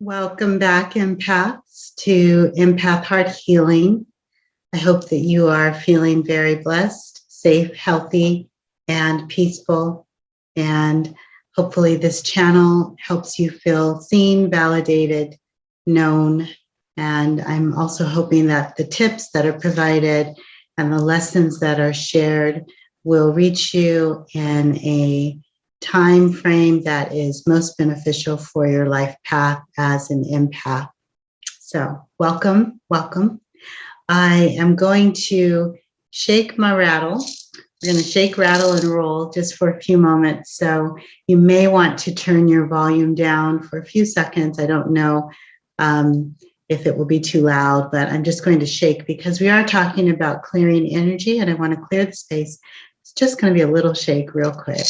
Welcome back, empaths, to Empath Heart Healing. I hope that you are feeling very blessed, safe, healthy, and peaceful. And hopefully this channel helps you feel seen, validated, known. And I'm also hoping that the tips that are provided and the lessons that are shared will reach you in a time frame that is most beneficial for your life path as an empath. So welcome, welcome. I am going to shake my rattle. We're going to shake, rattle, and roll just for a few moments. So you may want to turn your volume down for a few seconds. I don't know if it will be too loud, but I'm just going to shake because we are talking about clearing energy and I want to clear the space. It's just going to be a little shake real quick.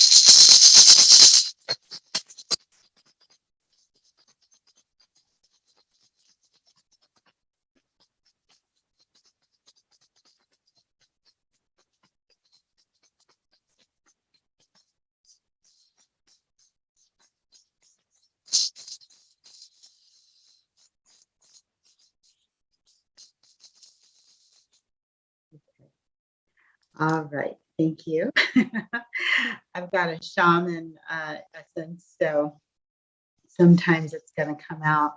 All right, thank you. I've got a shaman essence, so sometimes it's going to come out.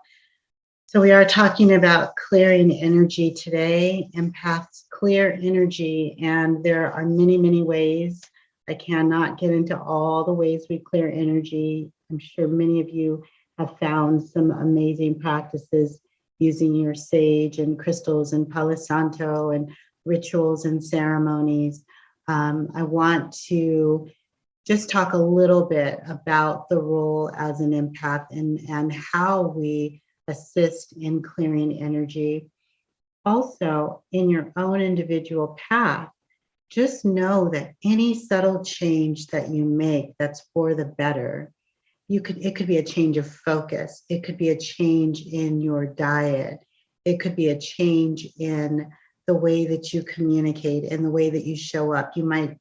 So we are talking about clearing energy today. Empaths clear energy, and there are many, many ways. I cannot get into all the ways we clear energy. I'm sure many of you have found some amazing practices using your sage and crystals and Palo Santo and rituals and ceremonies. I want to just talk a little bit about the role as an empath and how we assist in clearing energy. Also, in your own individual path, just know that any subtle change that you make that's for the better, it could be a change of focus. It could be a change in your diet. It could be a change in the way that you communicate and the way that you show up. You might,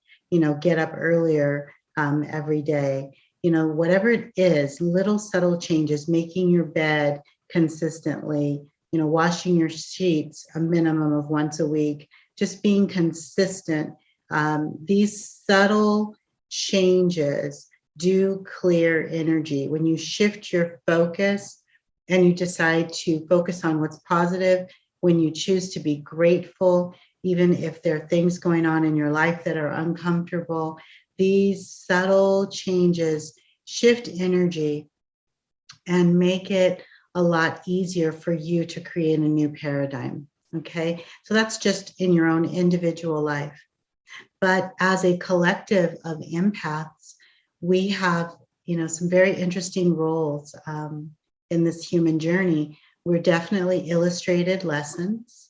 get up earlier every day. Whatever it is, little subtle changes, making your bed consistently, washing your sheets a minimum of once a week, just being consistent. These subtle changes do clear energy. When you shift your focus and you decide to focus on what's positive, when you choose to be grateful, even if there are things going on in your life that are uncomfortable, these subtle changes shift energy and make it a lot easier for you to create a new paradigm. Okay, so that's just in your own individual life. But as a collective of empaths, we have, some very interesting roles in this human journey. We're definitely illustrated lessons.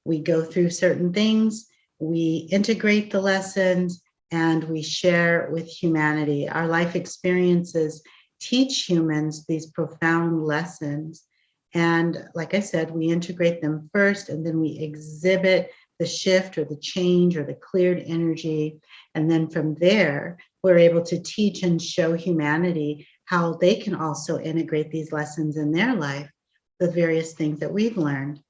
We go through certain things, we integrate the lessons, and we share with humanity. Our life experiences teach humans these profound lessons. And like I said, we integrate them first, and then we exhibit the shift or the change or the cleared energy. And then from there, we're able to teach and show humanity how they can also integrate these lessons in their life, the various things that we've learned.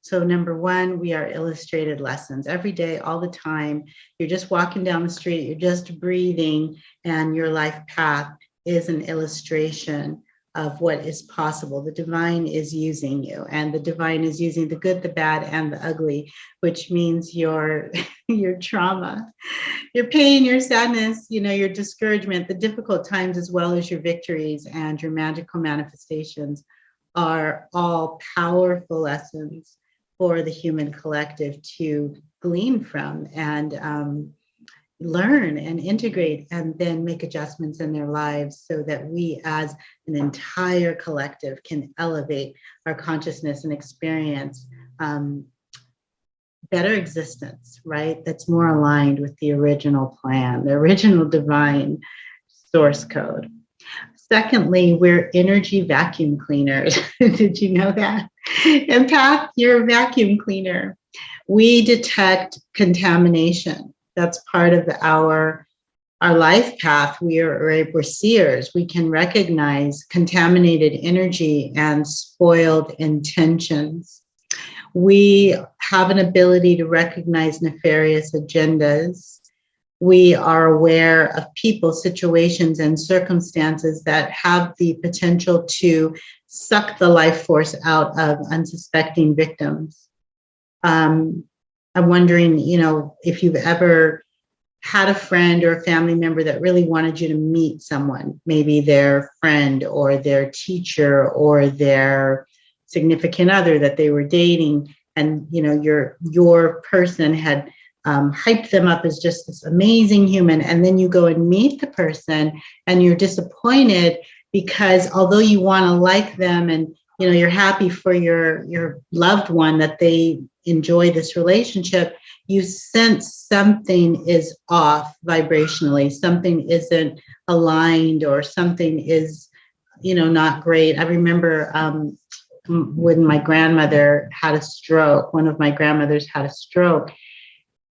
So number one, we are illustrated lessons every day, all the time. You're just walking down the street, you're just breathing, and your life path is an illustration of what is possible. The divine is using you, and the divine is using the good, the bad, and the ugly, which means your trauma, your pain, your sadness, your discouragement, the difficult times, as well as your victories and your magical manifestations are all powerful lessons for the human collective to glean from and learn and integrate and then make adjustments in their lives so that we as an entire collective can elevate our consciousness and experience better existence, right? That's more aligned with the original plan, the original divine source code. Secondly, we're energy vacuum cleaners. Did you know that? Empath, you're a vacuum cleaner. We detect contamination. That's part of our our life path, we're seers. We can recognize contaminated energy and spoiled intentions. We have an ability to recognize nefarious agendas. We are aware of people, situations, and circumstances that have the potential to suck the life force out of unsuspecting victims. I'm wondering, if you've ever had a friend or a family member that really wanted you to meet someone, maybe their friend or their teacher or their significant other that they were dating, and your person had hyped them up as just this amazing human, and then you go and meet the person and you're disappointed because although you want to like them and you're happy for your loved one that they enjoy this relationship, you sense something is off vibrationally, something isn't aligned, or something is not great. I remember when my grandmother had a stroke, one of my grandmothers had a stroke,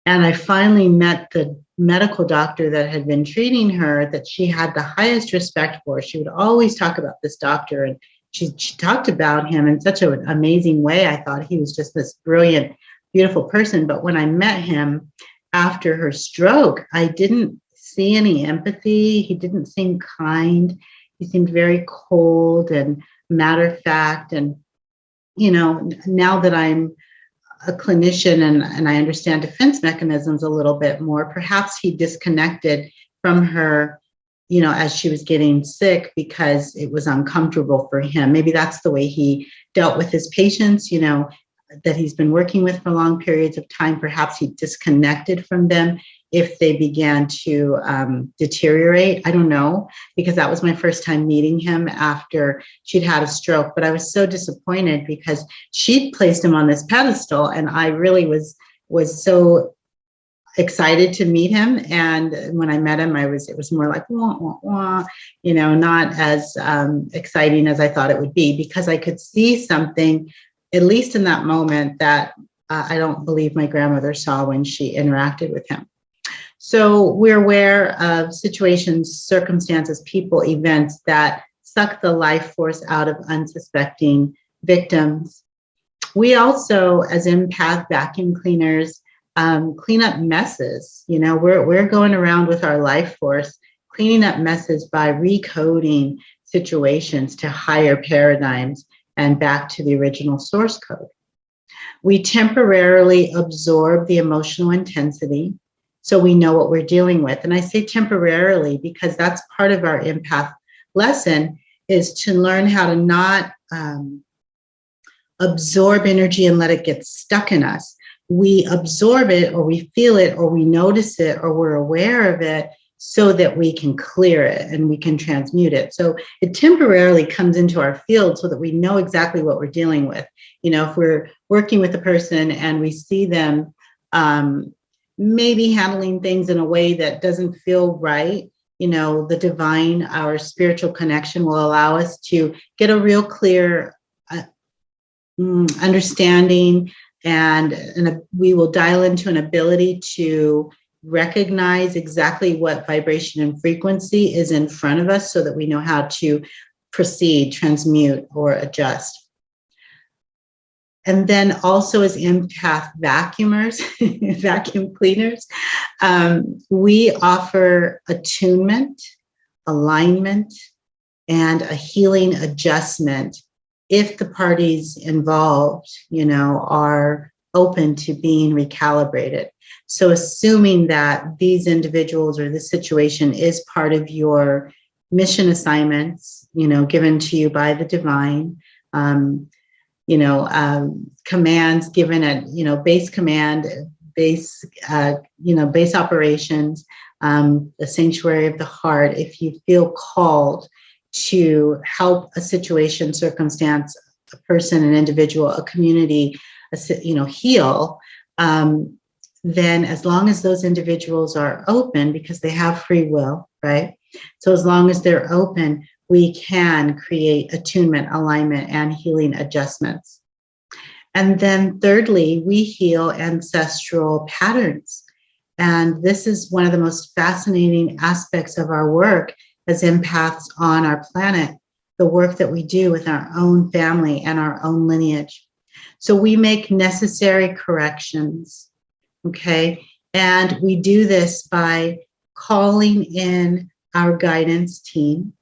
and I finally met the medical doctor that had been treating her, that she had the highest respect for. She would always talk about this doctor, and she talked about him in such an amazing way. I thought he was just this brilliant, beautiful person. But when I met him after her stroke, I didn't see any empathy. He didn't seem kind. He seemed very cold and matter of fact. And, now that I'm a clinician and I understand defense mechanisms a little bit more, perhaps he disconnected from her, as she was getting sick because it was uncomfortable for him. Maybe that's the way he dealt with his patients, that he's been working with for long periods of time. Perhaps he disconnected from them if they began to deteriorate. I don't know, because that was my first time meeting him after she'd had a stroke. But I was so disappointed because she'd placed him on this pedestal, and I really was so excited to meet him. And when I met him, it was more like, wah, wah, wah, not as exciting as I thought it would be, because I could see something, at least in that moment, that I don't believe my grandmother saw when she interacted with him. So we're aware of situations, circumstances, people, events that suck the life force out of unsuspecting victims. We also, as empath vacuum cleaners, clean up messes. We're going around with our life force, cleaning up messes by recoding situations to higher paradigms and back to the original source code. We temporarily absorb the emotional intensity so we know what we're dealing with. And I say temporarily because that's part of our empath lesson, is to learn how to not absorb energy and let it get stuck in us. We absorb it, or we feel it, or we notice it, or we're aware of it, so that we can clear it and we can transmute it. So it temporarily comes into our field so that we know exactly what we're dealing with. If we're working with a person and we see them maybe handling things in a way that doesn't feel right, the divine, our spiritual connection will allow us to get a real clear understanding, and we will dial into an ability to recognize exactly what vibration and frequency is in front of us so that we know how to proceed, transmute, or adjust. And then also as empath vacuumers, vacuum cleaners, we offer attunement, alignment, and a healing adjustment if the parties involved, are open to being recalibrated. So assuming that these individuals or this situation is part of your mission assignments, given to you by the divine, commands given at, base command, base operations, the sanctuary of the heart. If you feel called to help a situation, circumstance, a person, an individual, a community, heal, then as long as those individuals are open, because they have free will, right? So as long as they're open, we can create attunement, alignment, and healing adjustments. And then thirdly, we heal ancestral patterns. And this is one of the most fascinating aspects of our work as empaths on our planet, the work that we do with our own family and our own lineage. So we make necessary corrections, okay? And we do this by calling in our guidance team,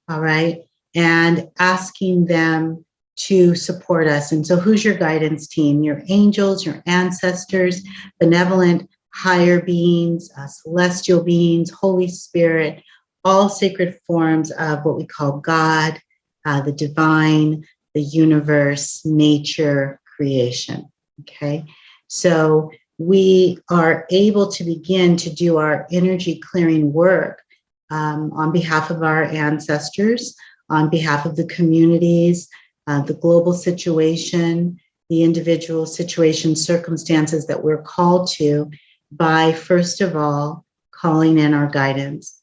all right, and asking them to support us. And so who's your guidance team? Your angels, your ancestors, benevolent higher beings, celestial beings, Holy Spirit, all sacred forms of what we call God, the divine, the universe, nature, creation, okay? So we are able to begin to do our energy clearing work on behalf of our ancestors, on behalf of the communities, the global situation, the individual situations, circumstances that we're called to by, first of all, calling in our guidance.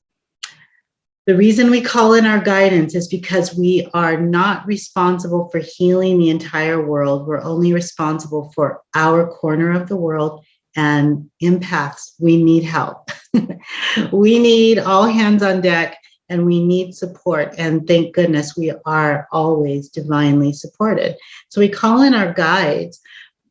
The reason we call in our guidance is because we are not responsible for healing the entire world. We're only responsible for our corner of the world, and empaths, we need help. We need all hands on deck, and we need support. And thank goodness we are always divinely supported. So we call in our guides.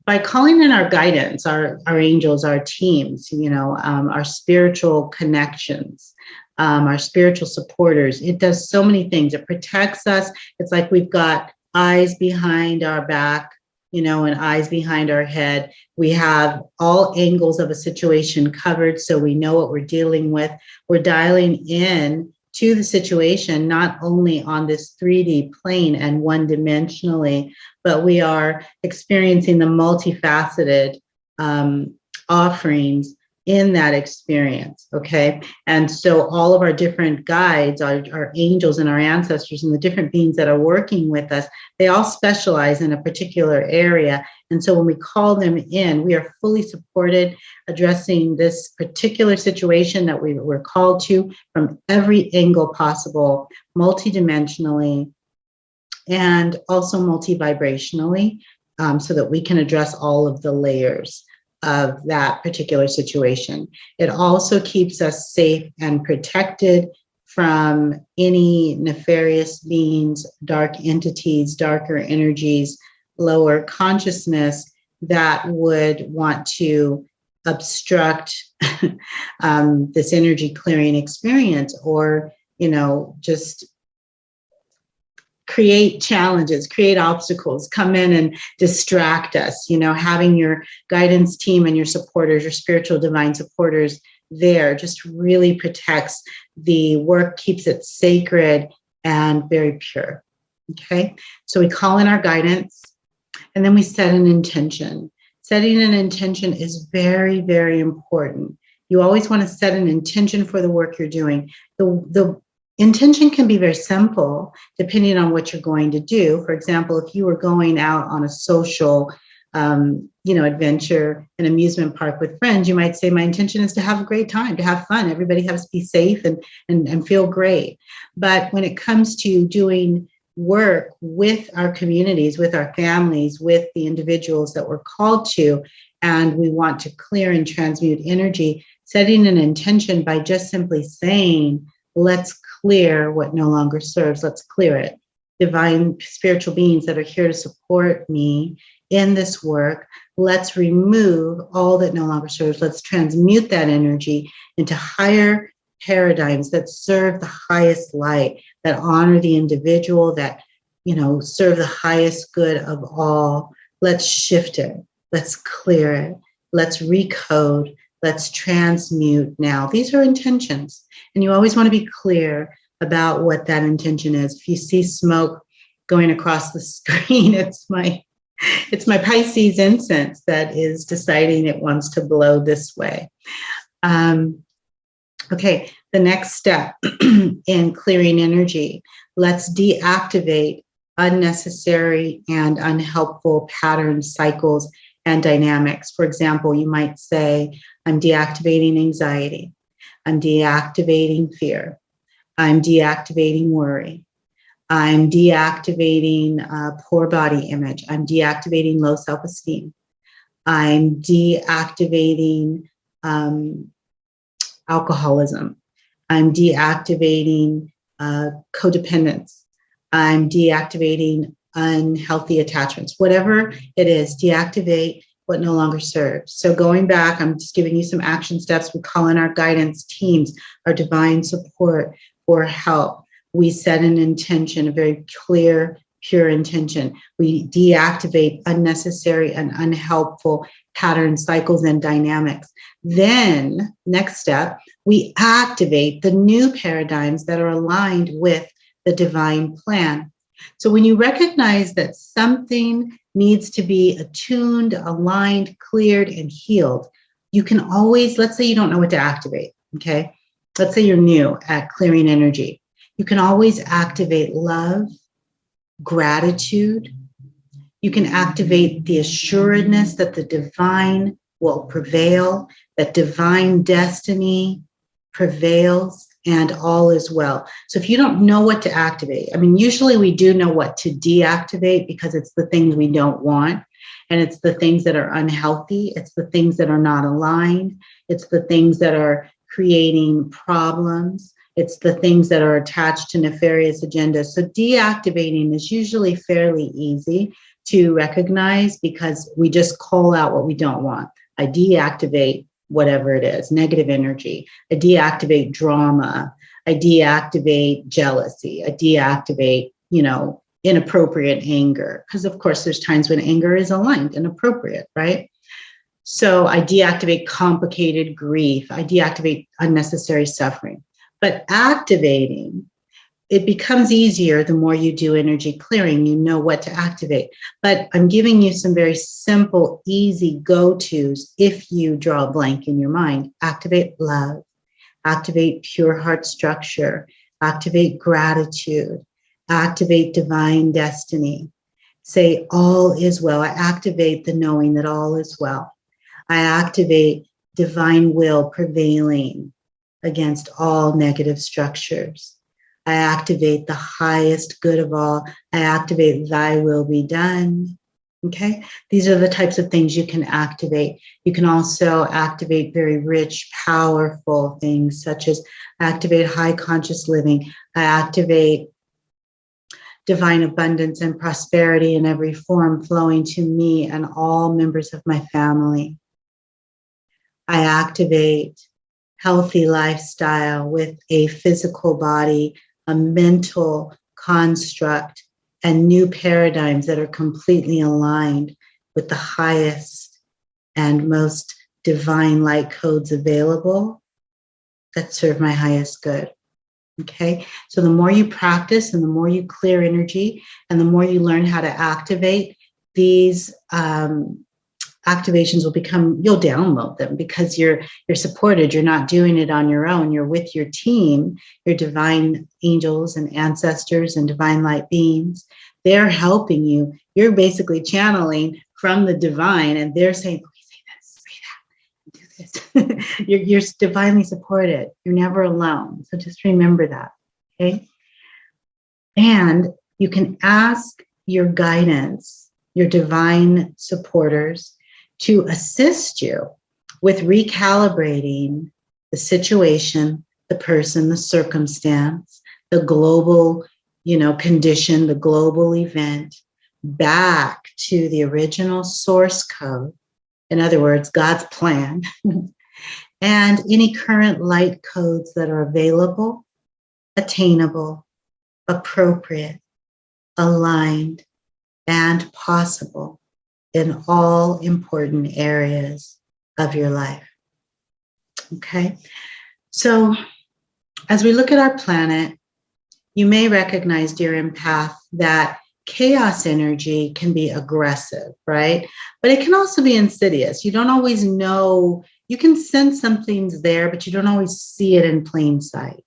By calling in our guidance, our angels, our teams, our spiritual connections, our spiritual supporters, it does so many things. It protects us. It's like we've got eyes behind our back, and eyes behind our head. We have all angles of a situation covered, so we know what we're dealing with. We're dialing in to the situation, not only on this 3D plane and one-dimensionally, but we are experiencing the multifaceted offerings in that experience, okay? And so all of our different guides, our angels and our ancestors and the different beings that are working with us, they all specialize in a particular area. And so when we call them in, we are fully supported addressing this particular situation that we were called to from every angle possible, multidimensionally, and also multi-vibrationally, so that we can address all of the layers of that particular situation. It also keeps us safe and protected from any nefarious beings, dark entities, darker energies, lower consciousness that would want to obstruct this energy clearing experience, or, just create challenges, create obstacles, come in and distract us. Having your guidance team and your supporters, your spiritual divine supporters there just really protects the work, keeps it sacred and very pure. Okay, so we call in our guidance, and then we set an intention. Setting an intention is very, very important. You always want to set an intention for the work you're doing. The intention can be very simple depending on what you're going to do. For example, if you were going out on a social adventure, an amusement park with friends, you might say, my intention is to have a great time, to have fun. Everybody has to be safe and feel great. But when it comes to doing work with our communities, with our families, with the individuals that we're called to, and we want to clear and transmute energy, setting an intention by just simply saying, let's clear what no longer serves, let's clear it. Divine spiritual beings that are here to support me in this work, let's remove all that no longer serves. Let's transmute that energy into higher paradigms that serve the highest light, that honor the individual, that, serve the highest good of all. Let's shift it. Let's clear it. Let's recode. Let's transmute now. These are intentions. And you always want to be clear about what that intention is. If you see smoke going across the screen, it's my Pisces incense that is deciding it wants to blow this way. Okay, the next step in clearing energy, let's deactivate unnecessary and unhelpful patterns, cycles, and dynamics. For example, you might say, I'm deactivating anxiety. I'm deactivating fear. I'm deactivating worry. I'm deactivating poor body image. I'm deactivating low self-esteem. I'm deactivating alcoholism. I'm deactivating codependence. I'm deactivating unhealthy attachments. Whatever it is, deactivate what no longer serves. So going back, I'm just giving you some action steps. We call in our guidance teams, our divine support for help. We set an intention, a very clear, pure intention. We deactivate unnecessary and unhelpful patterns, cycles, and dynamics. Then, next step, we activate the new paradigms that are aligned with the divine plan. So when you recognize that something needs to be attuned, aligned, cleared, and healed, you can always, let's say you don't know what to activate, okay? Let's say you're new at clearing energy. You can always activate love, gratitude. You can activate the assuredness that the divine will prevail, that divine destiny prevails, and all is well. So if you don't know what to activate, I mean, usually we do know what to deactivate because it's the things we don't want. And it's the things that are unhealthy. It's the things that are not aligned. It's the things that are creating problems. It's the things that are attached to nefarious agendas. So deactivating is usually fairly easy to recognize because we just call out what we don't want. I deactivate whatever it is, negative energy. I deactivate drama. I deactivate jealousy. I deactivate, inappropriate anger. Because of course, there's times when anger is aligned and appropriate, right? So I deactivate complicated grief. I deactivate unnecessary suffering. But activating, it becomes easier the more you do energy clearing, you know what to activate. But I'm giving you some very simple, easy go-tos if you draw a blank in your mind. Activate love, activate pure heart structure, activate gratitude, activate divine destiny. Say all is well. I activate the knowing that all is well. I activate divine will prevailing against all negative structures. I activate the highest good of all. I activate thy will be done. Okay, these are the types of things you can activate. You can also activate very rich, powerful things such as activate high conscious living. I activate divine abundance and prosperity in every form flowing to me and all members of my family. I activate healthy lifestyle with a physical body, a mental construct, and new paradigms that are completely aligned with the highest and most divine light codes available that serve my highest good. Okay, so the more you practice and the more you clear energy and the more you learn how to activate, these activations will become, you'll download them because you're supported. You're not doing it on your own. You're with your team, your divine angels and ancestors and divine light beings. They're helping you. You're basically channeling from the divine and they're saying, okay, say this, say that, do this. You're divinely supported. You're never alone. So just remember that, okay? And you can ask your guidance, your divine supporters, to assist you with recalibrating the situation, the person, the circumstance, the global, condition, the global event back to the original source code. In other words, God's plan and any current light codes that are available, attainable, appropriate, aligned, and possible in all important areas of your life. Okay, so as we look at our planet, you may recognize, dear empath, that chaos energy can be aggressive, right? But it can also be insidious. You don't always know, you can sense something's there, but you don't always see it in plain sight.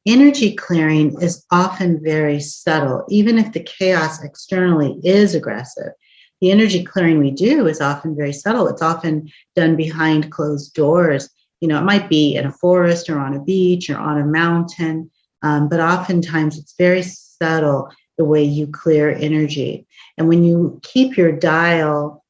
Energy clearing is often very subtle, even if the chaos externally is aggressive. The energy clearing we do is often very subtle. It's often done behind closed doors. It might be in a forest or on a beach or on a mountain, but oftentimes it's very subtle the way you clear energy. And when you keep your dial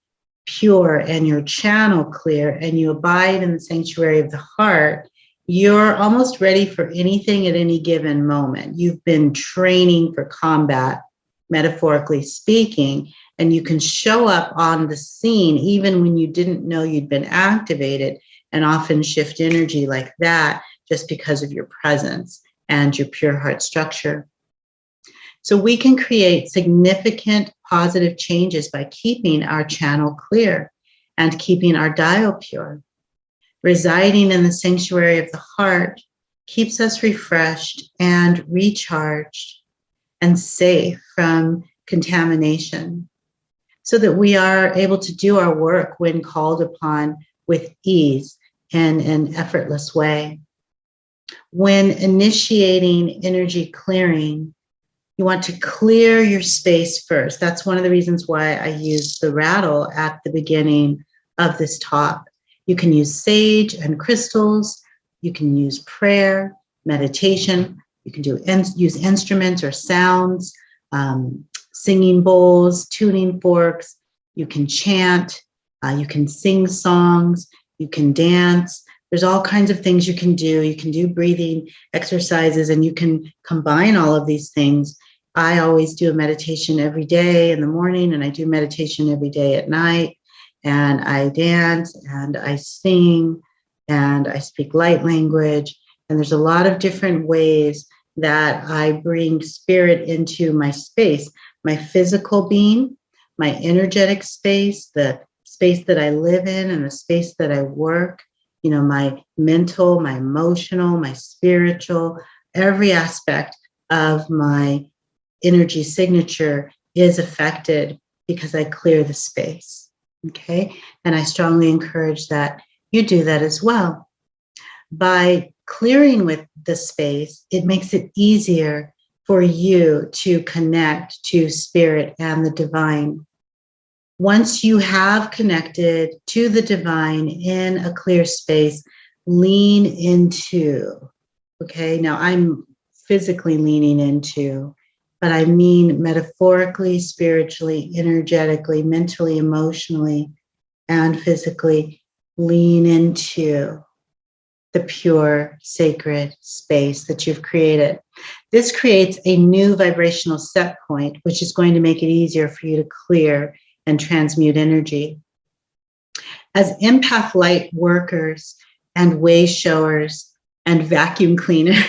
pure and your channel clear and you abide in the sanctuary of the heart, you're almost ready for anything at any given moment. You've been training for combat, metaphorically speaking, and you can show up on the scene even when you didn't know you'd been activated, and often shift energy like that just because of your presence and your pure heart structure. So we can create significant positive changes by keeping our channel clear and keeping our dial pure. Residing in the sanctuary of the heart keeps us refreshed and recharged and safe from contamination, so that we are able to do our work when called upon with ease and an effortless way. When initiating energy clearing, you want to clear your space first. That's one of the reasons why I use the rattle at the beginning of this talk. You can use sage and crystals. You can use prayer, meditation. You can use instruments or sounds, singing bowls, tuning forks. You can chant. You can sing songs. You can dance. There's all kinds of things you can do. You can do breathing exercises, and you can combine all of these things. I always do a meditation every day in the morning, and I do meditation every day at night. And I dance and I sing and I speak light language. And there's a lot of different ways that I bring spirit into my space, my physical being, my energetic space, the space that I live in and the space that I work, my mental, my emotional, my spiritual, every aspect of my energy signature is affected because I clear the space. Okay. And I strongly encourage that you do that as well. By clearing with the space, it makes it easier for you to connect to spirit and the divine. Once you have connected to the divine in a clear space, lean into, okay? Now I'm physically leaning into, but I mean metaphorically, spiritually, energetically, mentally, emotionally, and physically lean into the pure, sacred space that you've created. This creates a new vibrational set point, which is going to make it easier for you to clear and transmute energy. As empath light workers and way showers and vacuum cleaners,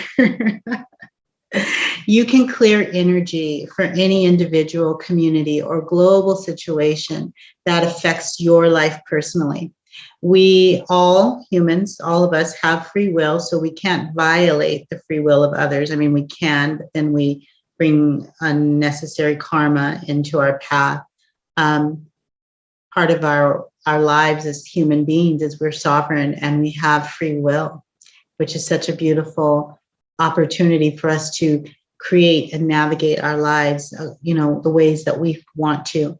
you can clear energy for any individual, community, or global situation that affects your life personally. We all, humans, all of us have free will, so we can't violate the free will of others. I mean, we can, but then we bring unnecessary karma into our path. Part of our lives as human beings is we're sovereign and we have free will, which is such a beautiful opportunity for us to create and navigate our lives, the ways that we want to.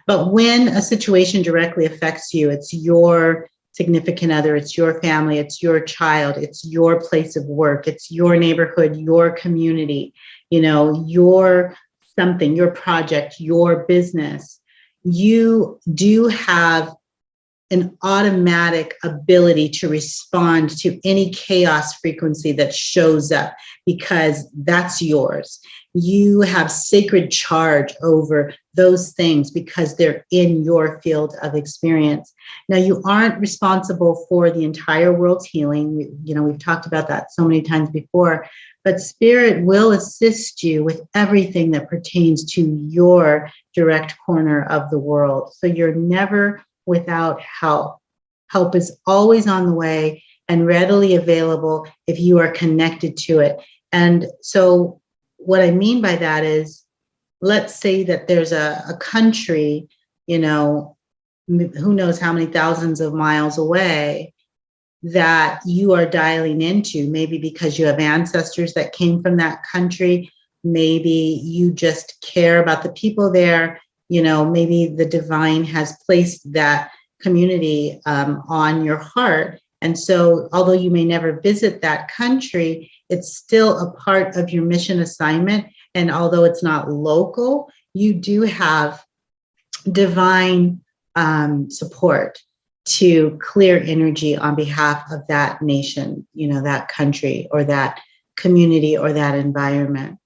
But when a situation directly affects you, it's your significant other, it's your family, it's your child, it's your place of work, it's your neighborhood, your community, your something, your project, your business, you do have an automatic ability to respond to any chaos frequency that shows up because that's yours. You have sacred charge over those things because they're in your field of experience. Now, you aren't responsible for the entire world's healing. We've talked about that so many times before, but Spirit will assist you with everything that pertains to your direct corner of the world. So you're never without help. Help is always on the way and readily available if you are connected to it. And so what I mean by that is, let's say that there's a country, who knows how many thousands of miles away that you are dialing into, maybe because you have ancestors that came from that country. Maybe you just care about the people there. Maybe the divine has placed that community on your heart. And so although you may never visit that country, it's still a part of your mission assignment. And although it's not local, you do have divine support to clear energy on behalf of that nation, that country or that community or that environment.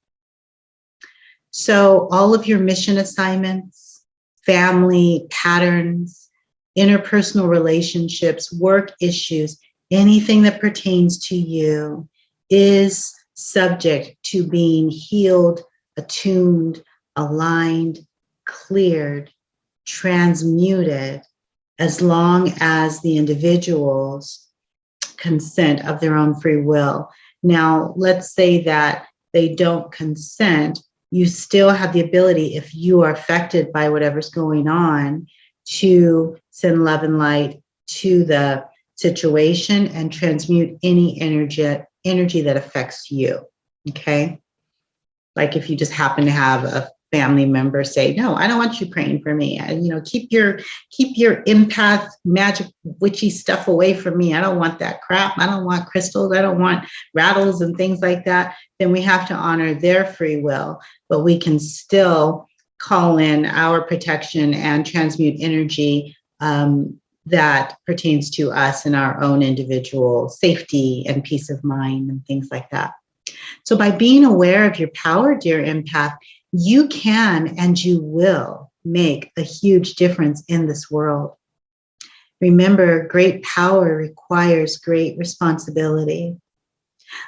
So all of your mission assignments, family patterns, interpersonal relationships, work issues, anything that pertains to you is subject to being healed, attuned, aligned, cleared, transmuted, as long as the individuals consent of their own free will. Now, let's say that they don't consent. You still have the ability, if you are affected by whatever's going on, to send love and light to the situation and transmute any energy that affects you. Okay? Like if you just happen to have a family member say, no, I don't want you praying for me. Keep your empath magic witchy stuff away from me. I don't want that crap. I don't want crystals. I don't want rattles and things like that. Then we have to honor their free will, but we can still call in our protection and transmute energy that pertains to us and our own individual safety and peace of mind and things like that. So by being aware of your power, dear empath, you can and you will make a huge difference in this world. Remember, great power requires great responsibility.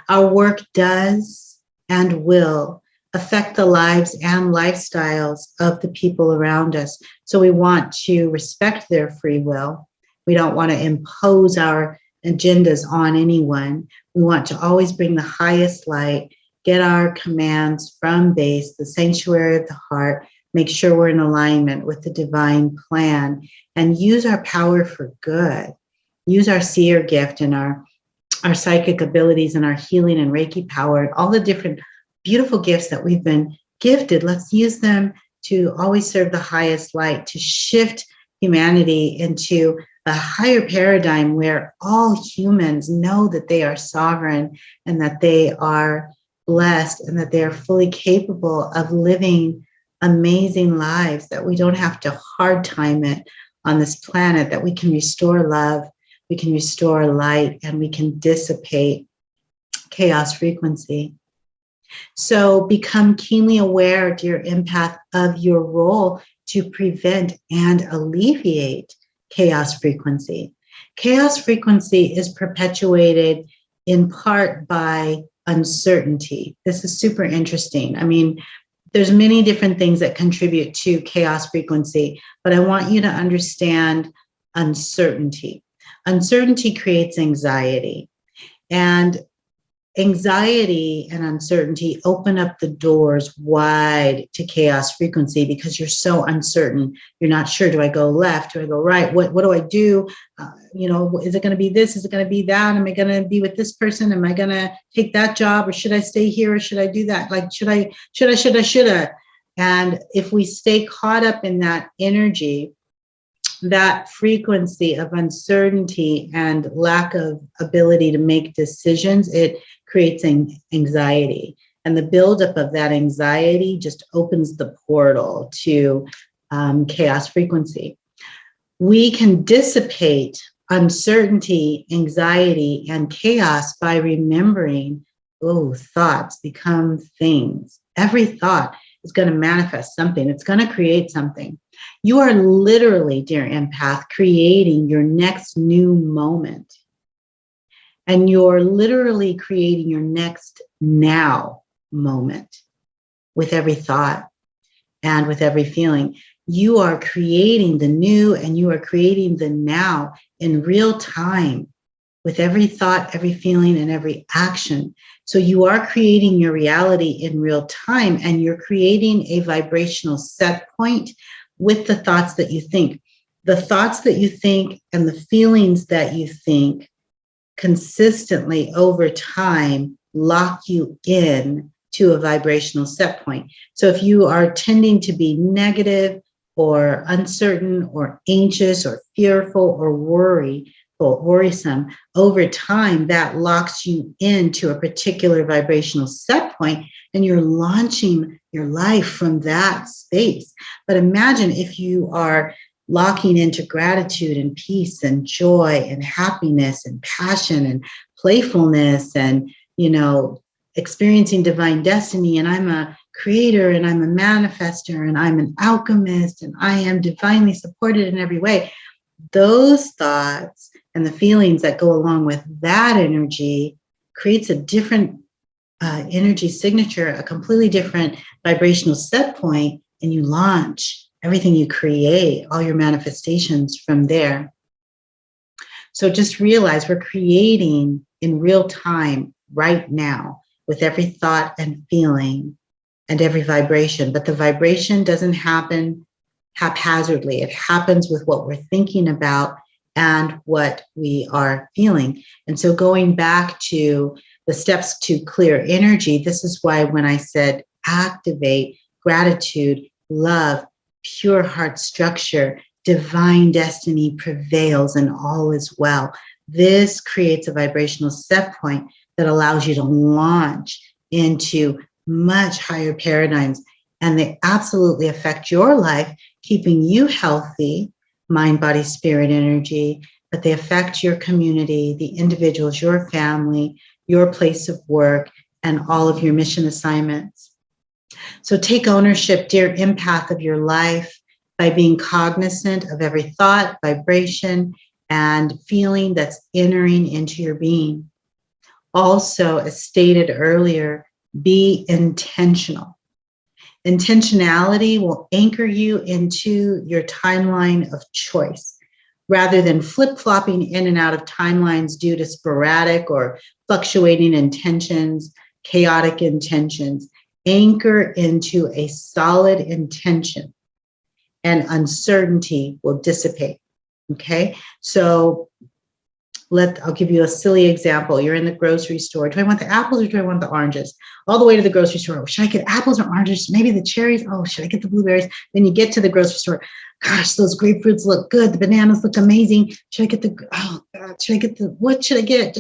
Our work does and will affect the lives and lifestyles of the people around us. So we want to respect their free will. We don't want to impose our agendas on anyone. We want to always bring the highest light, get our commands from base, the sanctuary of the heart, make sure we're in alignment with the divine plan, and use our power for good. Use our seer gift and our psychic abilities and our healing and Reiki power and all the different beautiful gifts that we've been gifted. Let's use them to always serve the highest light, to shift humanity into a higher paradigm where all humans know that they are sovereign and that they are blessed and that they are fully capable of living amazing lives, that we don't have to hard time it on this planet, that we can restore love, we can restore light, and we can dissipate chaos frequency. So become keenly aware, dear empath, of your role to prevent and alleviate chaos frequency. Chaos frequency is perpetuated in part by uncertainty. This is super interesting. I mean, there's many different things that contribute to chaos frequency, but I want you to understand uncertainty. Uncertainty creates anxiety, and anxiety and uncertainty open up the doors wide to chaos frequency because you're so uncertain. You're not sure, do I go left? Do I go right? What do I do? Is it going to be this? Is it going to be that? Am I going to be with this person? Am I going to take that job? Or should I stay here? Or should I do that? Like, should I? And if we stay caught up in that energy, that frequency of uncertainty and lack of ability to make decisions, it creates anxiety. And the buildup of that anxiety just opens the portal to chaos frequency. We can dissipate uncertainty, anxiety, and chaos by remembering, thoughts become things. Every thought is going to manifest something. It's going to create something. You are literally, dear empath, creating your next new moment. And you're literally creating your next now moment with every thought and with every feeling. You are creating the new and you are creating the now in real time with every thought, every feeling, and every action. So you are creating your reality in real time, and you're creating a vibrational set point with the thoughts that you think. The thoughts that you think and the feelings that you think consistently over time lock you in to a vibrational set point. So if you are tending to be negative or uncertain or anxious or fearful or worrisome, over time that locks you into a particular vibrational set point, and you're launching your life from that space. But imagine if you are locking into gratitude and peace and joy and happiness and passion and playfulness and, experiencing divine destiny. And I'm a creator and I'm a manifester and I'm an alchemist and I am divinely supported in every way. Those thoughts and the feelings that go along with that energy creates a different energy signature, a completely different vibrational set point, and you launch everything you create, all your manifestations from there. So just realize we're creating in real time right now with every thought and feeling and every vibration. But the vibration doesn't happen haphazardly. It happens with what we're thinking about and what we are feeling. And so going back to the steps to clear energy, this is why when I said activate gratitude, love, pure heart structure, divine destiny prevails and all is well. This creates a vibrational set point that allows you to launch into much higher paradigms, and they absolutely affect your life, keeping you healthy, mind, body, spirit, energy, but they affect your community, the individuals, your family, your place of work, and all of your mission assignments. So take ownership, dear empath, of your life by being cognizant of every thought, vibration, and feeling that's entering into your being. Also, as stated earlier, be intentional. Intentionality will anchor you into your timeline of choice rather than flip-flopping in and out of timelines due to sporadic or fluctuating intentions, chaotic intentions. Anchor into a solid intention and uncertainty will dissipate. Okay, so I'll give you a silly example. You're in the grocery store. Do I want the apples or do I want the oranges? All the way to the grocery store. Should I get apples or oranges? Maybe the cherries. Oh, should I get the blueberries? Then you get to the grocery store. Gosh, those grapefruits look good. The bananas look amazing. Should I get what should I get?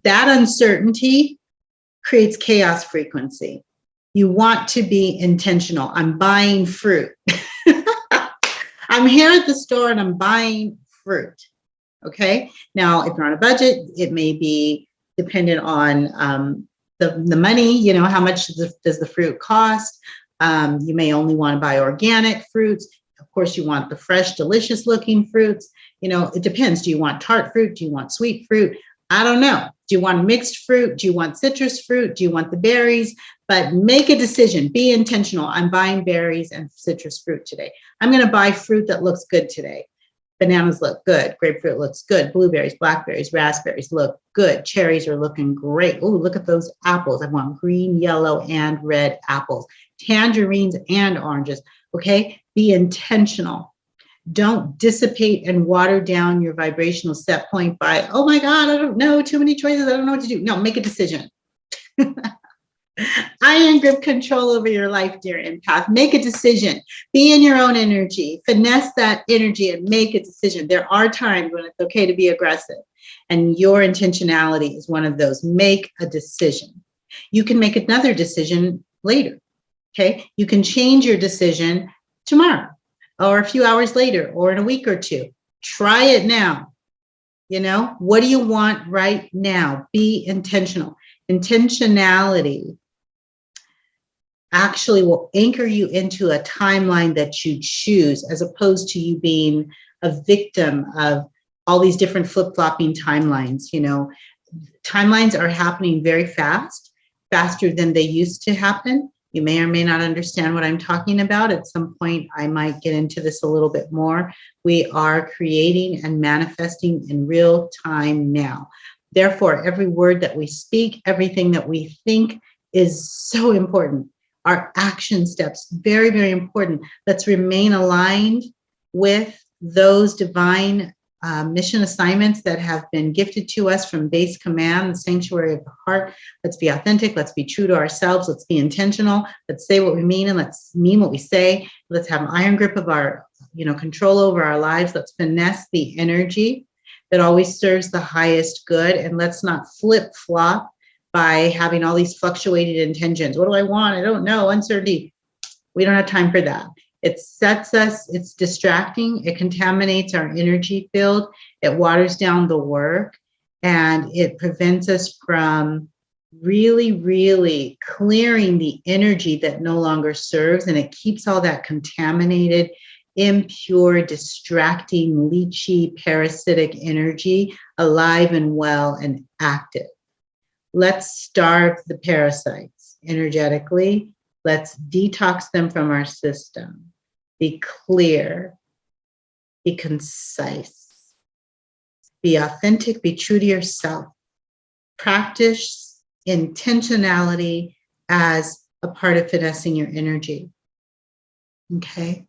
That uncertainty creates chaos frequency. You want to be intentional. I'm buying fruit. I'm here at the store and I'm buying fruit. Okay. Now, if you're on a budget, it may be dependent on the money. How much does the fruit cost? You may only want to buy organic fruits. Of course, you want the fresh, delicious looking fruits. It depends. Do you want tart fruit? Do you want sweet fruit? I don't know. Do you want mixed fruit? Do you want citrus fruit? Do you want the berries? But make a decision. Be intentional. I'm buying berries and citrus fruit today. I'm going to buy fruit that looks good today. Bananas look good. Grapefruit looks good. Blueberries, blackberries, raspberries look good. Cherries are looking great. Oh, look at those apples. I want green, yellow, and red apples. Tangerines and oranges. Okay? Be intentional. Don't dissipate and water down your vibrational set point by, oh my God, I don't know, too many choices. I don't know what to do. No, make a decision. Iron grip control over your life, dear empath. Make a decision. Be in your own energy. Finesse that energy and make a decision. There are times when it's okay to be aggressive, and your intentionality is one of those. Make a decision. You can make another decision later. Okay? You can change your decision tomorrow or a few hours later or in a week or two. Try it now. What do you want right now? Be intentional. Intentionality actually will anchor you into a timeline that you choose, as opposed to you being a victim of all these different flip-flopping timelines. Timelines are happening very fast, faster than they used to happen. You may or may not understand what I'm talking about. At some point, I might get into this a little bit more. We are creating and manifesting in real time now. Therefore, every word that we speak, everything that we think is so important. Our action steps, very, very important. Let's remain aligned with those divine mission assignments that have been gifted to us from base command, the sanctuary of the heart. Let's be authentic. Let's be true to ourselves. Let's be intentional. Let's say what we mean and let's mean what we say. Let's have an iron grip of our, control over our lives. Let's finesse the energy that always serves the highest good. And let's not flip-flop by having all these fluctuated intentions. What do I want? I don't know. Uncertainty. We don't have time for that. It sets us, it's distracting, it contaminates our energy field, it waters down the work, and it prevents us from really, really clearing the energy that no longer serves, and it keeps all that contaminated, impure, distracting, leechy, parasitic energy alive and well and active. Let's starve the parasites energetically. Let's detox them from our system. Be clear, be concise, be authentic, be true to yourself. Practice intentionality as a part of finessing your energy. Okay?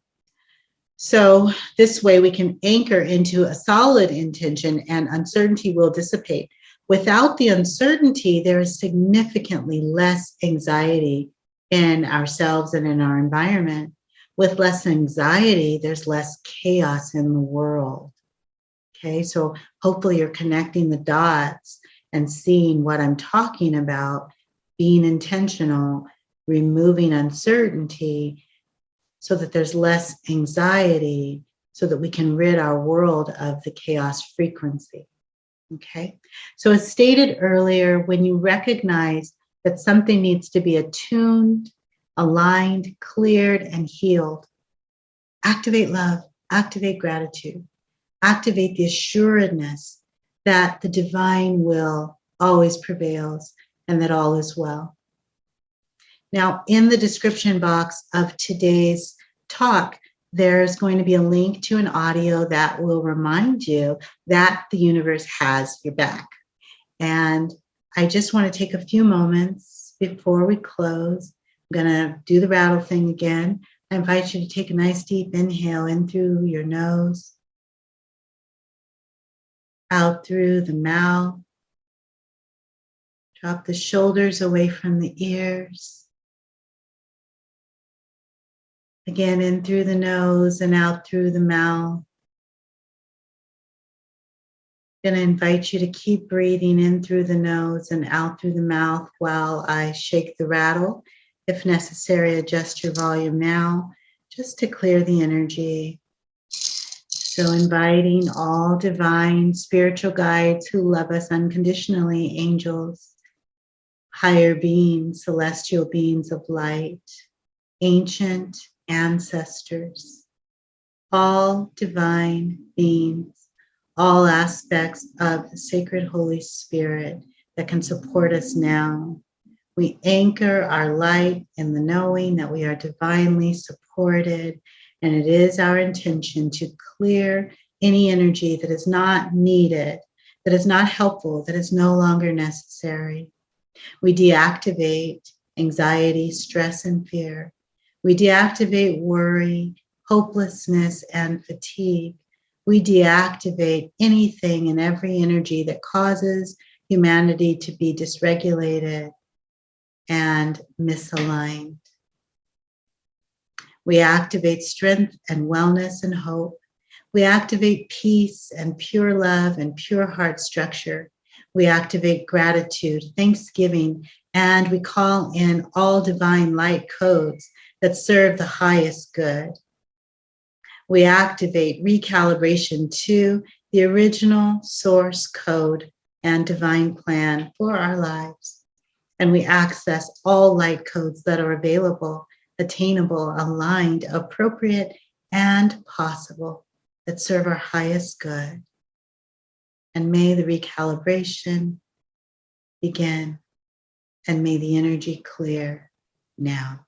So this way we can anchor into a solid intention and uncertainty will dissipate. Without the uncertainty, there is significantly less anxiety in ourselves and in our environment. With less anxiety, there's less chaos in the world. Okay, so hopefully you're connecting the dots and seeing what I'm talking about, being intentional, removing uncertainty, so that there's less anxiety, so that we can rid our world of the chaos frequency. Okay, so as stated earlier, when you recognize that something needs to be attuned, aligned, cleared, and healed, activate love, activate gratitude, activate the assuredness that the divine will always prevails and that all is well. Now, in the description box of today's talk, there's going to be a link to an audio that will remind you that the universe has your back. And I just want to take a few moments before we close. I'm going to do the rattle thing again. I invite you to take a nice deep inhale in through your nose, out through the mouth. Drop the shoulders away from the ears. Again, in through the nose and out through the mouth. I'm going to invite you to keep breathing in through the nose and out through the mouth while I shake the rattle. If necessary, adjust your volume now just to clear the energy. So inviting all divine spiritual guides who love us unconditionally, angels, higher beings, celestial beings of light, ancient ancestors, all divine beings, all aspects of the sacred Holy Spirit that can support us now. We anchor our light in the knowing that we are divinely supported, and it is our intention to clear any energy that is not needed, that is not helpful, that is no longer necessary. We deactivate anxiety, stress, and fear. We deactivate worry, hopelessness, and fatigue. We deactivate anything and every energy that causes humanity to be dysregulated and misaligned. We activate strength and wellness and hope. We activate peace and pure love and pure heart structure. We activate gratitude, thanksgiving, and we call in all divine light codes that serve the highest good. We activate recalibration to the original source code and divine plan for our lives. And we access all light codes that are available, attainable, aligned, appropriate, and possible that serve our highest good. And may the recalibration begin, and may the energy clear now.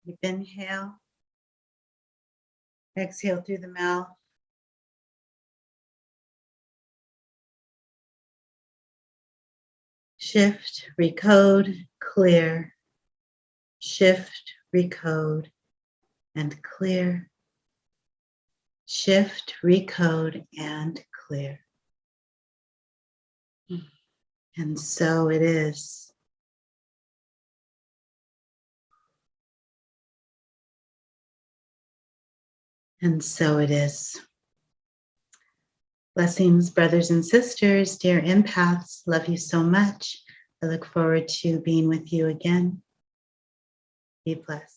Deep inhale. Exhale through the mouth. Shift, recode, clear. Shift, recode, and clear. Shift, recode, and clear. And so it is. And so it is. Blessings, brothers and sisters, dear empaths. Love you so much. I look forward to being with you again. Be blessed.